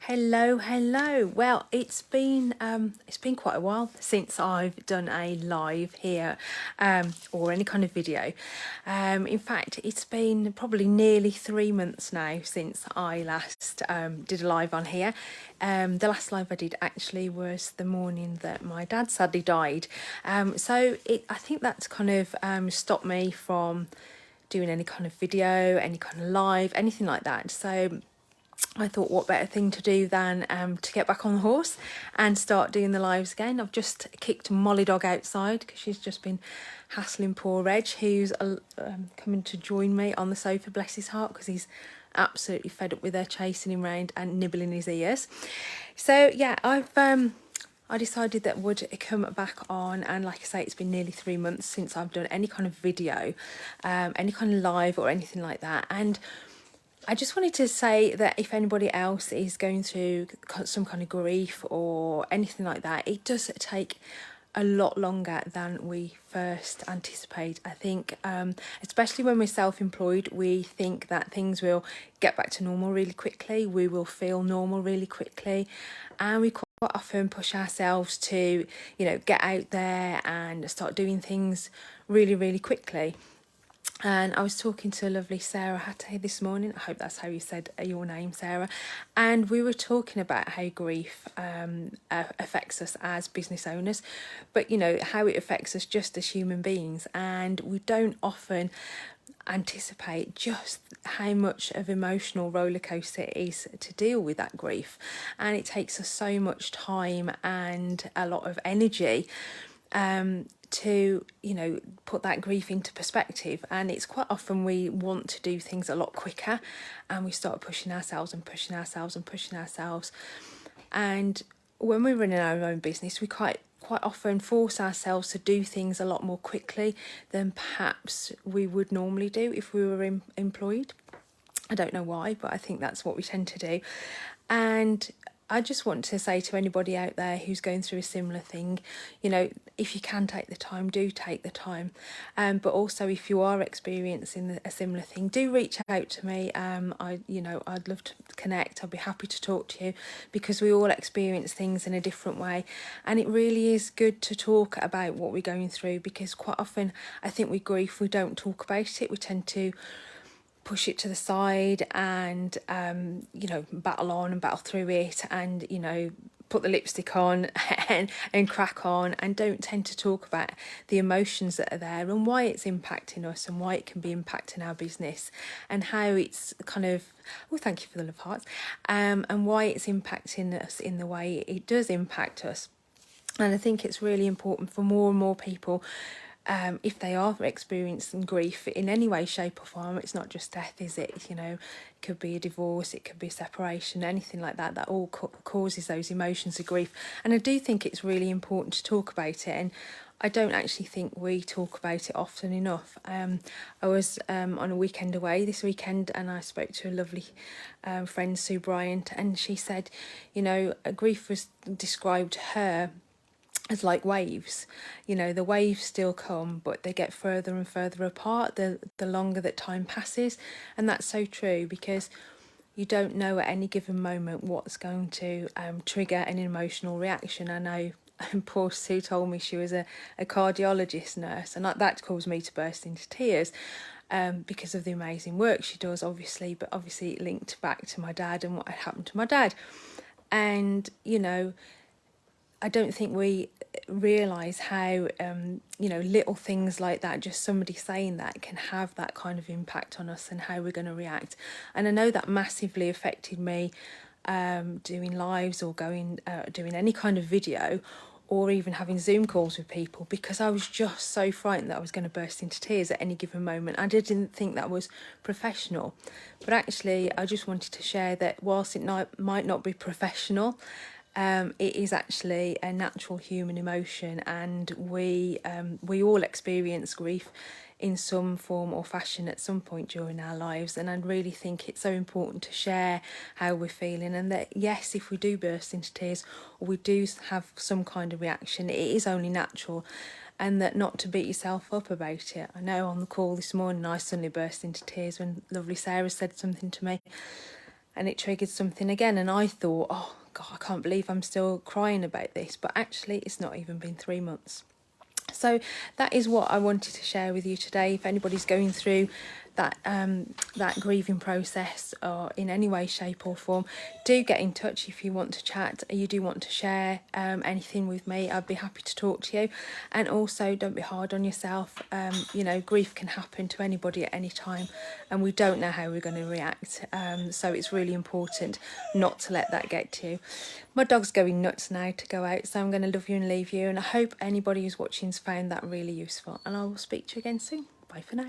Hello. Well, it's been quite a while since I've done a live here, or any kind of video. In fact, it's been probably nearly 3 months now since I last did a live on here. The last live I did actually was the morning that my dad sadly died. I think that's kind of stopped me from doing any kind of video, any kind of live, anything like that. So I thought, what better thing to do than to get back on the horse and start doing the lives again. I've just kicked Molly dog outside because she's just been hassling poor Reg, who's coming to join me on the sofa, bless his heart, because he's absolutely fed up with her chasing him round and nibbling his ears. So yeah, I decided that would come back on, and like I say, it's been nearly 3 months since I've done any kind of video, any kind of live or anything like that. And I just wanted to say that if anybody else is going through some kind of grief or anything like that, it does take a lot longer than we first anticipate. I think, especially when we're self-employed, we think that things will get back to normal really quickly. We will feel normal really quickly, and we quite often push ourselves to, get out there and start doing things really, really quickly. And I was talking to lovely Sarah Hattay this morning. I hope that's how you said your name, Sarah. And we were talking about how grief affects us as business owners, but how it affects us just as human beings. And we don't often anticipate just how much of emotional roller coaster it is to deal with that grief. And it takes us so much time and a lot of energy to put that grief into perspective. And it's quite often we want to do things a lot quicker, and we start pushing ourselves and pushing ourselves and pushing ourselves. And when we're running our own business, we quite often force ourselves to do things a lot more quickly than perhaps we would normally do if we were employed. I don't know why, but I think that's what we tend to do. And I just want to say to anybody out there who's going through a similar thing, if you can take the time, do take the time. But also, if you are experiencing a similar thing, do reach out to me. I'd love to connect. I'd be happy to talk to you, because we all experience things in a different way. And it really is good to talk about what we're going through, because quite often I think with grief, we don't talk about it. We tend to push it to the side and battle on and battle through it, and put the lipstick on and crack on, and don't tend to talk about the emotions that are there and why it's impacting us and why it can be impacting our business, and how it's kind of, oh, thank you for the love hearts, and why it's impacting us in the way it does impact us. And I think it's really important for more and more people, if they are experiencing grief in any way, shape or form. It's not just death, is it? It could be a divorce, it could be a separation, anything like that. That all causes those emotions of grief. And I do think it's really important to talk about it. And I don't actually think we talk about it often enough. I was on a weekend away this weekend, and I spoke to a lovely friend, Sue Bryant, and she said, grief was described to her as like waves. The waves still come, but they get further and further apart the longer that time passes. And that's so true, because you don't know at any given moment what's going to trigger an emotional reaction. I know poor Sue told me she was a cardiologist nurse, and that caused me to burst into tears, because of the amazing work she does, obviously, but obviously linked back to my dad and what had happened to my dad. And I don't think we realise how, little things like that, just somebody saying that, can have that kind of impact on us and how we're going to react. And I know that massively affected me, doing lives or doing any kind of video, or even having Zoom calls with people, because I was just so frightened that I was going to burst into tears at any given moment. I didn't think that was professional. But actually, I just wanted to share that whilst it might not be professional, it is actually a natural human emotion, and we all experience grief in some form or fashion at some point during our lives. And I really think it's so important to share how we're feeling, and that yes, if we do burst into tears or we do have some kind of reaction, it is only natural, and that not to beat yourself up about it. I know on the call this morning I suddenly burst into tears when lovely Sarah said something to me, and it triggered something again, and I thought, oh God, I can't believe I'm still crying about this, but actually it's not even been 3 months. So that is what I wanted to share with you today. If anybody's going through that grieving process or in any way, shape or form, do get in touch if you want to chat, you do want to share anything with me. I'd be happy to talk to you. And also, don't be hard on yourself. You know, grief can happen to anybody at any time, and we don't know how we're going to react, so it's really important not to let that get to you. My dog's going nuts now to go out, so I'm going to love you and leave you, and I hope anybody who's watching has found that really useful, and I will speak to you again soon. Bye for now.